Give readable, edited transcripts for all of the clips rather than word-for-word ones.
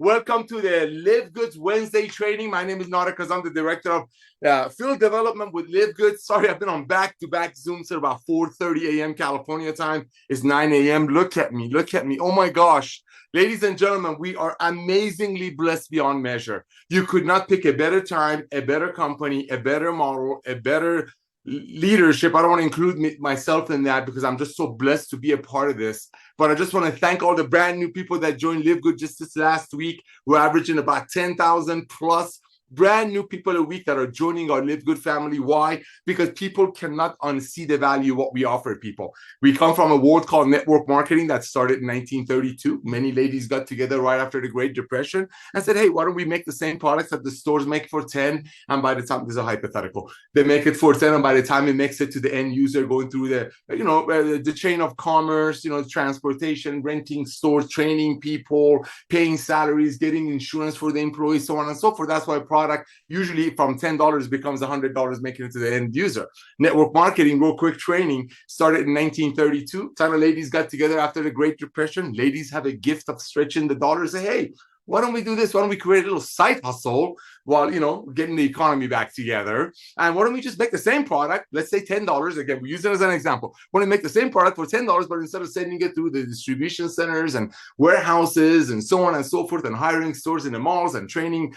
Welcome to the Live Goods Wednesday training. My name is Nauder Khazan, the director of field development with Live Goods. Sorry, I've been on back-to-back Zooms at about 4:30 a.m. California time. It's 9 a.m. Look at me. Look at me. Oh my gosh. Ladies and gentlemen, we are amazingly blessed beyond measure. You could not pick a better time, a better company, a better model, a better leadership. I don't want to include myself in that because I'm just so blessed to be a part of this. But I just want to thank all the brand new people that joined Live Good just this last week. We're averaging about 10,000 plus brand new people a week that are joining our Live Good family. Why? Because people cannot unsee the value of what we offer people. We come from a world called network marketing that started in 1932. Many ladies got together right after the Great Depression and said, hey, why don't we make the same products that the stores make for 10? And by the time, this is a hypothetical, they make it for 10, and by the time it makes it to the end user, going through the chain of commerce, transportation, renting stores, training people, paying salaries, getting insurance for the employees, so on and so forth. That's why product usually from $10 becomes $100 making it to the end user. Network marketing, real quick training, started in 1932. Time of ladies got together after the Great Depression. Ladies have a gift of stretching the dollars. Say, hey, why don't we do this? Why don't we create a little side hustle while, getting the economy back together? And why don't we just make the same product, let's say $10. Again, we use it as an example. Why don't we make the same product for $10, but instead of sending it through the distribution centers and warehouses and so on and so forth, and hiring stores in the malls and training,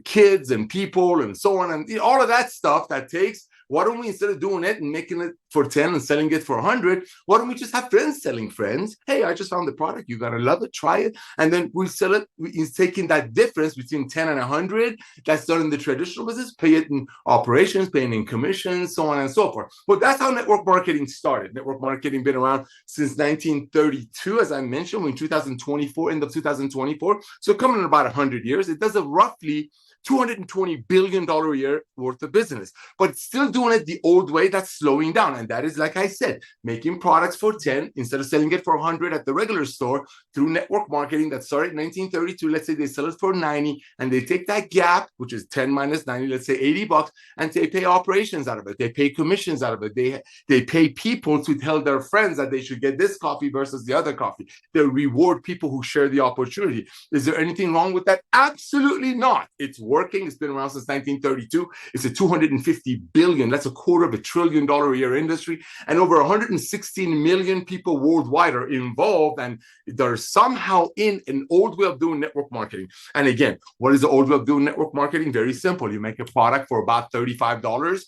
kids and people and so on, and all of that stuff that takes, why don't we, instead of doing it and making it for 10 and selling it for 100, why don't we just have friends selling friends? Hey, I just found the product. You got to love it. Try it. And then we sell it. It's taking that difference between 10 and 100 that's done in the traditional business, pay it in operations, paying in commissions, so on and so forth. But that's how network marketing started. Network marketing been around since 1932, as I mentioned, in 2024, end of 2024. So coming in about 100 years, it does a roughly $220 billion a year worth of business, but still doing it the old way. That's slowing down. And that is, like I said, making products for 10 instead of selling it for 100 at the regular store through network marketing that started in 1932. Let's say they sell it for 90 and they take that gap, which is 10 minus 90, let's say $80, and they pay operations out of it. They pay commissions out of it. They pay people to tell their friends that they should get this coffee versus the other coffee. They reward people who share the opportunity. Is there anything wrong with that? Absolutely not. It's working. It's been around since 1932. It's a $250 billion. That's a $250 billion a year industry. And over 116 million people worldwide are involved, and they're somehow in an old way of doing network marketing. And again, what is the old way of doing network marketing? Very simple. You make a product for about $35.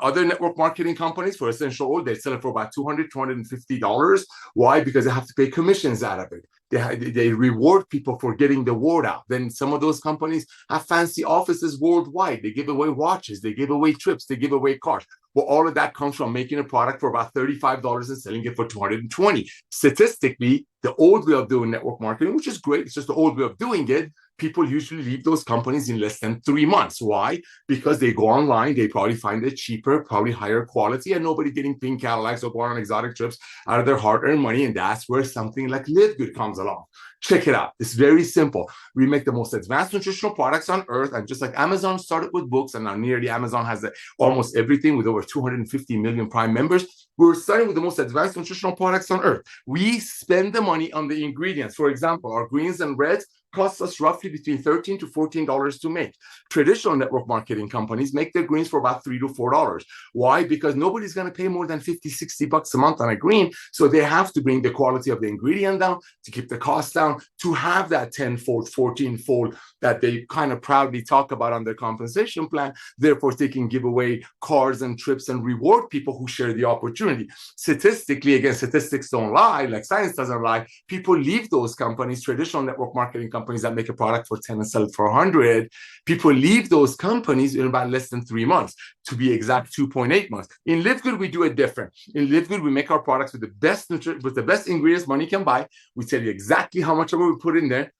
Other network marketing companies for essential oil, they sell it for about $200, $250. Why? Because they have to pay commissions out of it. They reward people for getting the word out. Then some of those companies have fancy offices worldwide. They give away watches, they give away trips, they give away cars. Well, all of that comes from making a product for about $35 and selling it for $220. Statistically, the old way of doing network marketing, which is great, it's just the old way of doing it, people usually leave those companies in less than 3 months. Why? Because they go online, they probably find it cheaper, probably higher quality, and nobody getting pink Cadillacs or going on exotic trips out of their hard-earned money. And that's where something like Live Good comes along. Check it out. It's very simple. We make the most advanced nutritional products on earth. And just like Amazon started with books, and now nearly Amazon has almost everything with over 250 million Prime members, we're starting with the most advanced nutritional products on earth. We spend the money on the ingredients. For example, our greens and reds costs us roughly between $13 to $14 to make. Traditional network marketing companies make their greens for about $3 to $4. Why? Because nobody's going to pay more than $50, $60 a month on a green. So they have to bring the quality of the ingredient down to keep the cost down, to have that 10-fold, 14-fold that they kind of proudly talk about on their compensation plan. Therefore, they can give away cars and trips and reward people who share the opportunity. Statistically, again, statistics don't lie, like science doesn't lie. People leave those companies, traditional network marketing companies that make a product for 10 and sell it for 100. People leave those companies in about less than 3 months. To be exact, 2.8 months. In Live Good, we do it different. In Live Good, we make our products with the best ingredients money can buy. We tell you exactly how much of it we put in there.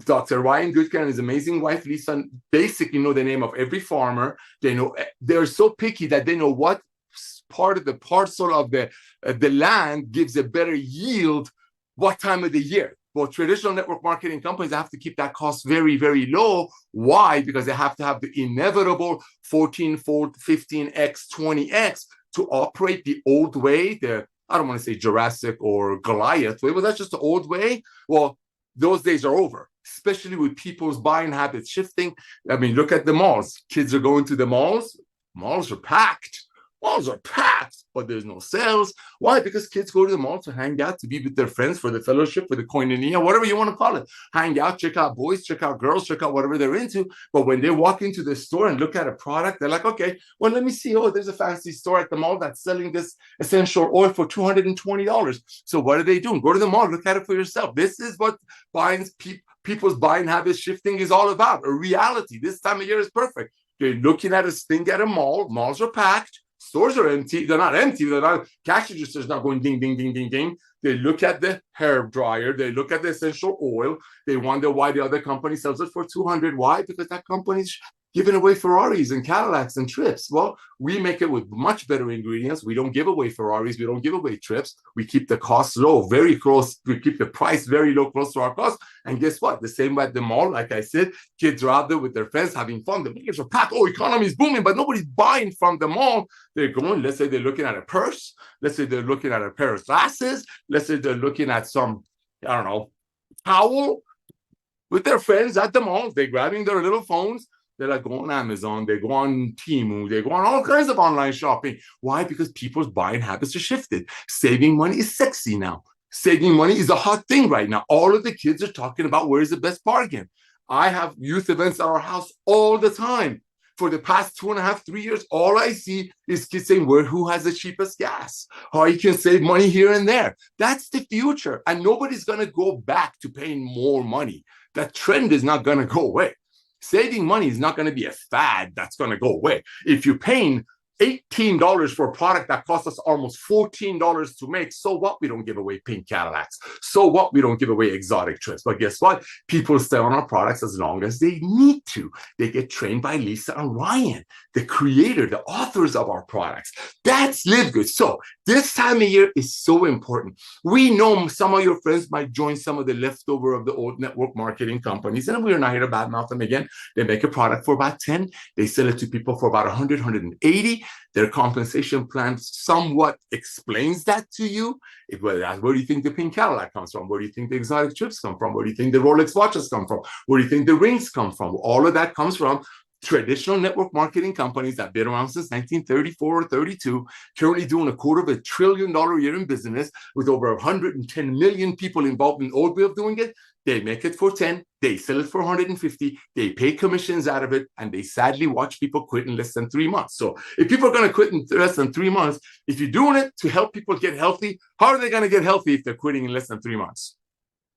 Dr. Ryan Goodkin and his amazing wife Lisa basically know the name of every farmer. They know, they're so picky that they know what part of the parcel of the land gives a better yield what time of the year. Well, traditional network marketing companies have to keep that cost very, very low. Why? Because they have to have the inevitable 14-fold, 15x, 20x to operate the old way, I don't want to say Jurassic or Goliath way, but that's just the old way. Well, those days are over. especially with people's buying habits shifting. I mean, look at the malls. Kids are going to the malls. Malls are packed. Malls are packed, but there's no sales. Why? Because kids go to the mall to hang out, to be with their friends, for the fellowship, for the koinonia, whatever you want to call it. Hang out, check out boys, check out girls, check out whatever they're into. But when they walk into the store and look at a product, they're like, okay, well, let me see. Oh, there's a fancy store at the mall that's selling this essential oil for $220. So what are they doing? Go to the mall, look at it for yourself. This is what people's buying habits shifting is all about. A reality. This time of year is perfect. You're looking at a thing at a mall. Malls are packed. Stores are empty. They're not empty. They're not, cash registers not going ding, ding, ding, ding, ding. They look at the hair dryer. They look at the essential oil. They wonder why the other company sells it for $200. Why? Because that company's giving away Ferraris and Cadillacs and trips. Well, we make it with much better ingredients. We don't give away Ferraris. We don't give away trips. We keep the cost low, very close. We keep the price very low, close to our cost. And guess what? The same at the mall. Like I said, kids are out there with their friends having fun. The malls are packed. Oh, economy is booming, but nobody's buying from the mall. They're going, let's say they're looking at a purse. Let's say they're looking at a pair of glasses. Let's say they're looking at some, I don't know, towel with their friends at the mall. They're grabbing their little phones. They like go on Amazon, they go on Temu, they go on all kinds of online shopping. Why? Because people's buying habits are shifted. Saving money is sexy now. Saving money is a hot thing right now. All of the kids are talking about where is the best bargain. I have youth events at our house all the time. For the past 2.5, 3 years, all I see is kids saying, who has the cheapest gas? How you can save money here and there. That's the future. And nobody's going to go back to paying more money. That trend is not going to go away. Saving money is not going to be a fad that's going to go away. If you're paying $18 for a product that costs us almost $14 to make, so what? We don't give away pink Cadillacs. So what? We don't give away exotic trips. But guess what? People stay on our products as long as they need to. They get trained by Lisa and Ryan, the creator, the authors of our products. That's Live Good. So this time of year is so important. We know some of your friends might join some of the leftover of the old network marketing companies, and we're not here to badmouth them again. They make a product for about 10. They sell it to people for about 100, 180. Their compensation plan somewhat explains that to you. Where do you think the pink Cadillac comes from? Where do you think the exotic trips come from? Where do you think the Rolex watches come from? Where do you think the rings come from? All of that comes from traditional network marketing companies that have been around since 1934 or 32, currently doing $250 billion a year in business with over 110 million people involved in the old way of doing it. They make it for 10, they sell it for 150, they pay commissions out of it, and they sadly watch people quit in less than 3 months. So if people are going to quit in less than 3 months, if you're doing it to help people get healthy, how are they going to get healthy if they're quitting in less than 3 months?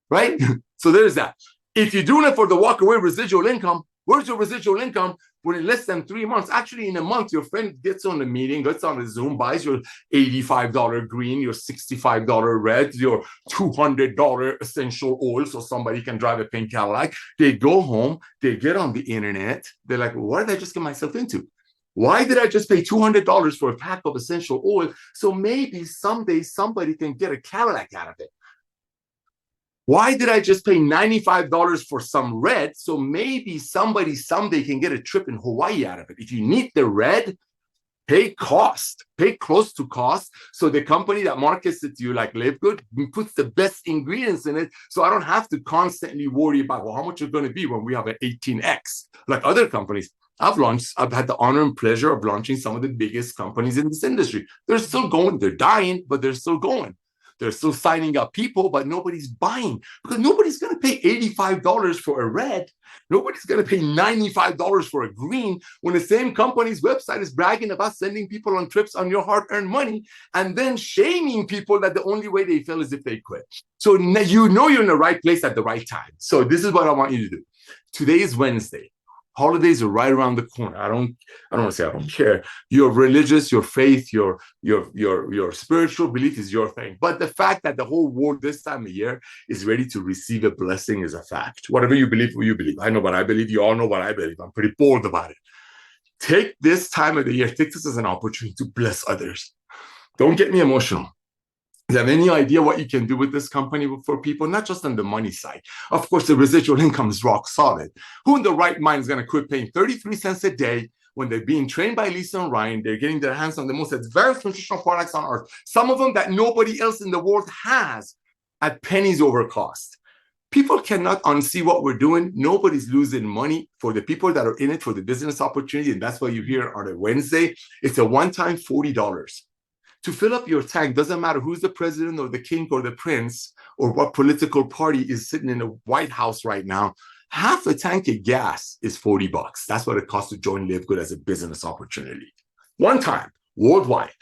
Right? So there's that. If you're doing it for the walk away residual income, where's your residual income? When in less than 3 months, actually in a month, your friend gets on a meeting, gets on a Zoom, buys your $85 green, your $65 red, your $200 essential oil so somebody can drive a pink Cadillac. They go home, they get on the internet. They're like, what did I just get myself into? Why did I just pay $200 for a pack of essential oil? So maybe someday somebody can get a Cadillac out of it. Why did I just pay $95 for some red? So maybe somebody someday can get a trip in Hawaii out of it. If you need the red, pay cost, pay close to cost. So the company that markets it to you, like Live Good, puts the best ingredients in it. So I don't have to constantly worry about, well, how much it's going to be when we have an 18X, like other companies. I've had the honor and pleasure of launching some of the biggest companies in this industry. They're still going, they're dying, but they're still going. They're still signing up people, but nobody's buying because nobody's going to pay $85 for a red. Nobody's going to pay $95 for a green when the same company's website is bragging about sending people on trips on your hard-earned money and then shaming people that the only way they feel is if they quit. So you know you're in the right place at the right time. So this is what I want you to do. Today is Wednesday. Holidays are right around the corner. I don't want to say I don't care. Your religious, your faith, your spiritual belief is your thing. But the fact that the whole world this time of year is ready to receive a blessing is a fact. Whatever you believe, you believe. I know what I believe. You all know what I believe. I'm pretty bold about it. Take this time of the year, take this as an opportunity to bless others. Don't get me emotional. Do you have any idea what you can do with this company for people? Not just on the money side. Of course, the residual income is rock solid. Who in the right mind is going to quit paying 33 cents a day when they're being trained by Lisa and Ryan? They're getting their hands on the most advanced nutritional products on earth. Some of them that nobody else in the world has at pennies over cost. People cannot unsee what we're doing. Nobody's losing money. For the people that are in it for the business opportunity, and that's why you're here on a Wednesday, it's a one-time $40. To fill up your tank, doesn't matter who's the president or the king or the prince or what political party is sitting in the White House right now. Half a tank of gas is $40. That's what it costs to join LiveGood as a business opportunity. One time, worldwide.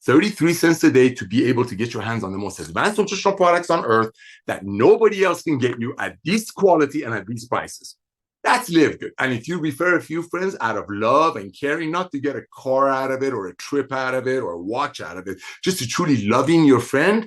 33 cents a day to be able to get your hands on the most advanced nutritional products on earth that nobody else can get you at this quality and at these prices. That's LiveGood. And if you refer a few friends out of love and caring, not to get a car out of it or a trip out of it or a watch out of it, just to truly loving your friend,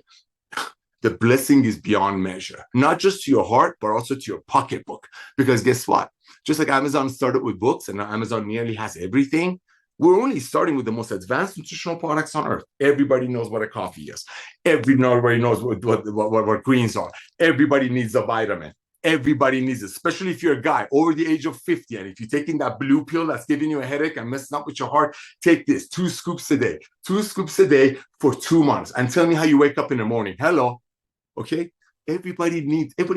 the blessing is beyond measure, not just to your heart, but also to your pocketbook. Because guess what? Just like Amazon started with books and now Amazon nearly has everything, we're only starting with the most advanced nutritional products on earth. Everybody knows what a coffee is. Everybody knows what greens are. Everybody needs a vitamin. Everybody needs it, especially if you're a guy over the age of 50. And if you're taking that blue pill that's giving you a headache and messing up with your heart, take this, 2 scoops a day. 2 scoops a day for 2 months. And tell me how you wake up in the morning. Hello. Okay? Everybody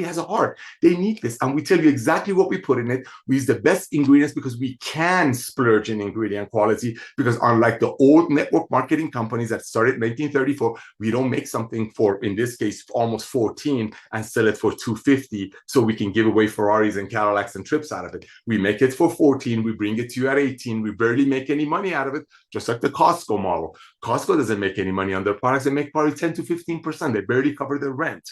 has a heart. They need this. And we tell you exactly what we put in it. We use the best ingredients because we can splurge in ingredient quality, because unlike the old network marketing companies that started in 1934, we don't make something for, in this case, almost 14 and sell it for 250 so we can give away Ferraris and Cadillacs and trips out of it. We make it for 14. We bring it to you at 18. We barely make any money out of it, just like the Costco model. Costco doesn't make any money on their products. They make probably 10 to 15%. They barely cover their rent.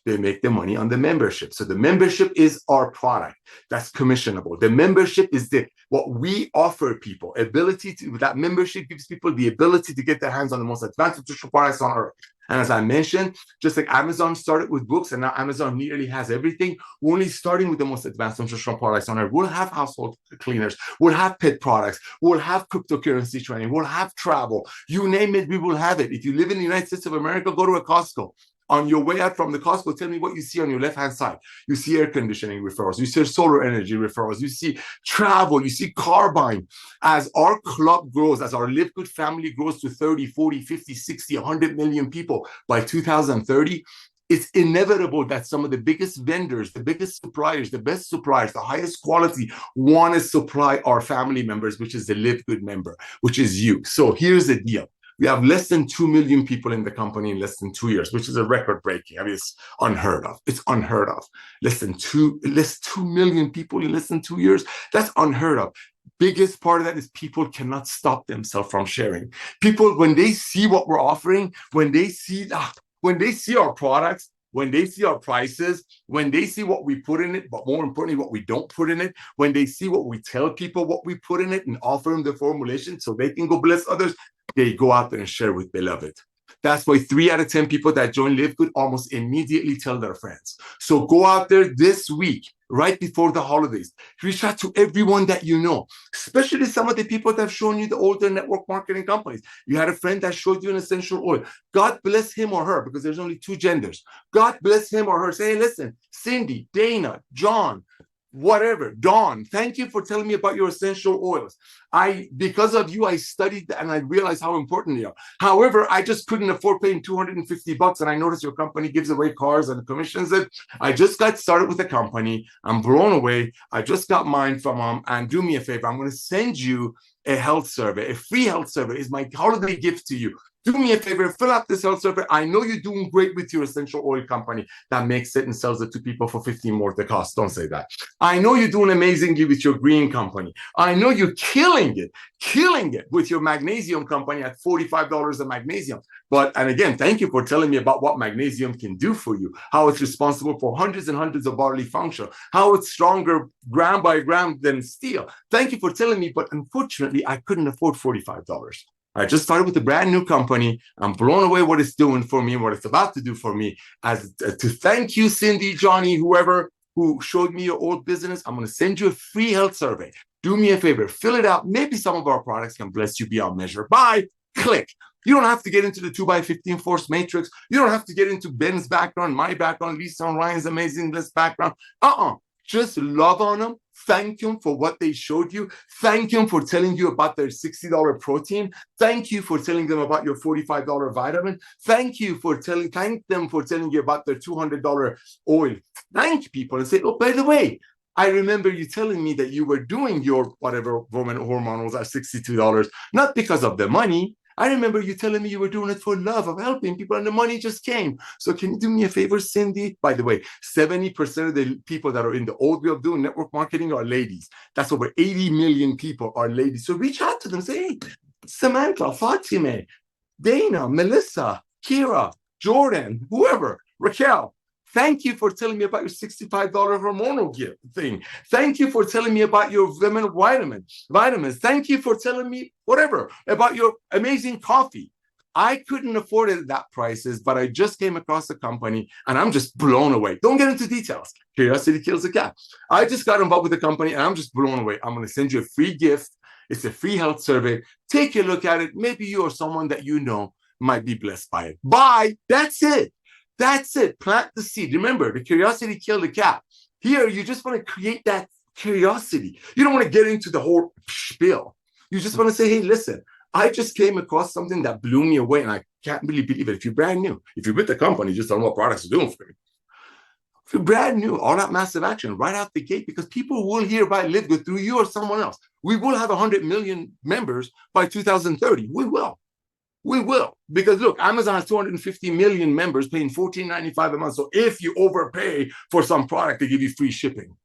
They make the money on the membership. So the membership is our product that's commissionable. The membership is what we offer people. That membership gives people the ability to get their hands on the most advanced nutritional products on earth. And as I mentioned, just like Amazon started with books and now Amazon nearly has everything, we're only starting with the most advanced nutritional products on earth. We'll have household cleaners, we'll have pet products, we'll have cryptocurrency training, we'll have travel. You name it, we will have it. If you live in the United States of America, go to a Costco. On your way out from the Costco, tell me what you see on your left-hand side. You see air conditioning referrals. You see solar energy referrals. You see travel. You see car buying. As our club grows, as our LiveGood family grows to 30, 40, 50, 60, 100 million people by 2030, it's inevitable that some of the biggest vendors, the biggest suppliers, the best suppliers, the highest quality want to supply our family members, which is the LiveGood member, which is you. So here's the deal. We have less than 2 million people in the company in less than 2 years, which is a record breaking. I mean, it's unheard of. It's unheard of. Less 2 million people in less than 2 years. That's unheard of. Biggest part of that is people cannot stop themselves from sharing. People, when they see what we're offering, when they see our products, when they see our prices, when they see what we put in it, but more importantly, what we don't put in it, when they see what we tell people what we put in it and offer them the formulation so they can go bless others, they go out there and share with beloved. That's why 3 out of 10 people that join LiveGood almost immediately tell their friends. So go out there this week, right before the holidays. Reach out to everyone that you know, especially some of the people that have shown you the older network marketing companies. You had a friend that showed you an essential oil. God bless him or her, because there's only 2 genders. God bless him or her. Say, hey, listen, Cindy, Dana, John, whatever, Dawn, thank you for telling me about your essential oils. Because of you, I studied and I realized how important they are. However, I just couldn't afford paying $250, and I noticed your company gives away cars and commissions it. I just got started with the company. I'm blown away. I just got mine from and do me a favor. I'm going to send you a health survey. A free health survey is my holiday gift to you. Do me a favor, fill out this health survey. I know you're doing great with your essential oil company that makes it and sells it to people for 15 more the cost. Don't say that. I know you're doing amazingly with your green company. I know you're killing it with your magnesium company at $45 a magnesium. And again, thank you for telling me about what magnesium can do for you, how it's responsible for hundreds and hundreds of bodily function, how it's stronger gram by gram than steel. Thank you for telling me, but unfortunately, I couldn't afford $45. I just started with a brand new company. I'm blown away what it's doing for me and what it's about to do for me. To thank you, Cindy, Johnny, whoever who showed me your old business, I'm going to send you a free health survey. Do me a favor, fill it out. Maybe some of our products can bless you beyond measure. Bye. Click. You don't have to get into the 2x15 force matrix. You don't have to get into Ben's background, my background, Lisa and Ryan's amazing list background. Just love on them. Thank them for what they showed you. Thank them for telling you about their $60 protein. Thank you for telling them about your $45 vitamin. Thank them for telling you about their $200 oil. Thank people and say, oh, by the way, I remember you telling me that you were doing your whatever woman hormonals at $62, not because of the money. I remember you telling me you were doing it for love of helping people, and the money just came. So can you do me a favor, Cindy? By the way, 70% of the people that are in the old way of doing network marketing are ladies. That's over 80 million people are ladies. So reach out to them. Say, hey, Samantha, Fatima, Dana, Melissa, Kira, Jordan, whoever, Raquel, thank you for telling me about your $65 hormonal gift thing. Thank you for telling me about your women vitamins. Thank you for telling me whatever about your amazing coffee. I couldn't afford it at that prices, but I just came across a company and I'm just blown away. Don't get into details. Curiosity kills the cat. I just got involved with the company and I'm just blown away. I'm going to send you a free gift. It's a free health survey. Take a look at it. Maybe you or someone that you know might be blessed by it. Bye. That's it. That's it. Plant the seed. Remember, the curiosity killed the cat. Here, you just want to create that curiosity. You don't want to get into the whole spiel. You just want to say, hey, listen, I just came across something that blew me away, and I can't really believe it. If you're brand new, if you're with the company, just don't know what products are doing for you. If you're brand new, all that massive action right out the gate, because people will hear about LiveGood through you or someone else. We will have 100 million members by 2030. We will. We will, because look, Amazon has 250 million members paying $14.95 a month. So if you overpay for some product, they give you free shipping.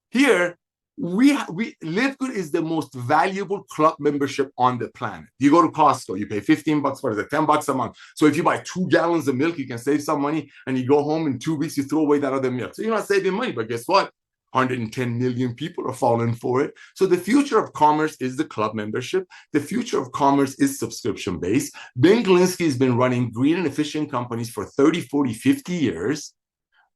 Here, LiveGood is the most valuable club membership on the planet. You go to Costco, you pay $15 for it, $10 a month. So if you buy 2 gallons of milk, you can save some money, and you go home in 2 weeks, you throw away that other milk. So you're not saving money, but guess what? 110 million people are falling for it. So the future of commerce is the club membership. The future of commerce is subscription-based. Ben Glinsky has been running green and efficient companies for 30, 40, 50 years,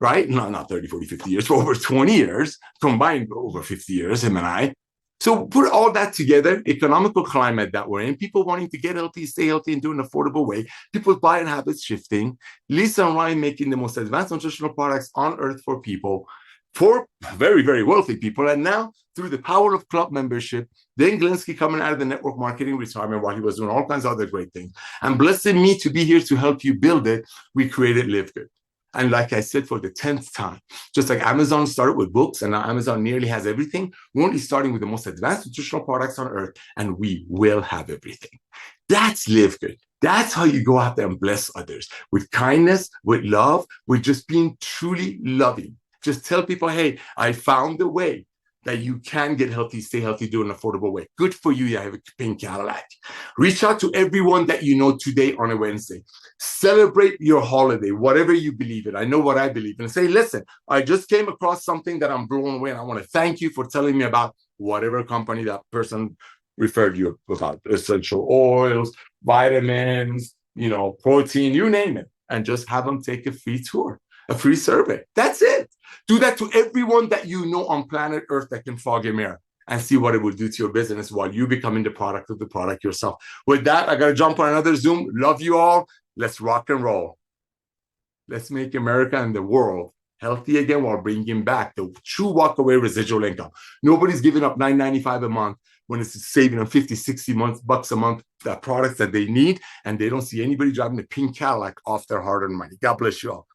right? No, not 30, 40, 50 years, for over 20 years, combined over 50 years, him and I. So put all that together, economical climate that we're in, people wanting to get healthy, stay healthy, and do it in an affordable way, people's buying habits shifting, Lisa and Ryan making the most advanced nutritional products on earth for people, for very, very wealthy people. And now, through the power of club membership, Dan Glinsky coming out of the network marketing retirement while he was doing all kinds of other great things, and blessing me to be here to help you build it, we created LiveGood. And like I said, for the 10th time, just like Amazon started with books and now Amazon nearly has everything, we're only starting with the most advanced nutritional products on earth, and we will have everything. That's LiveGood. That's how you go out there and bless others, with kindness, with love, with just being truly loving. Just tell people, hey, I found a way that you can get healthy, stay healthy, do it in an affordable way. Good for you. You have a pink Cadillac. Reach out to everyone that you know today on a Wednesday. Celebrate your holiday, whatever you believe in. I know what I believe in. Say, listen, I just came across something that I'm blown away, and I want to thank you for telling me about whatever company that person referred you about. Essential oils, vitamins, protein, you name it. And just have them take a free tour, a free survey. That's it. Do that to everyone that you know on planet Earth that can fog your mirror, and see what it will do to your business while you becoming the product of the product yourself. With that, I got to jump on another Zoom. Love you all. Let's rock and roll. Let's make America and the world healthy again while bringing back the true walkaway residual income. Nobody's giving up $9.95 a month when it's saving them 50, 60 bucks a month, the products that they need, and they don't see anybody driving a pink Cadillac off their hard-earned money. God bless you all.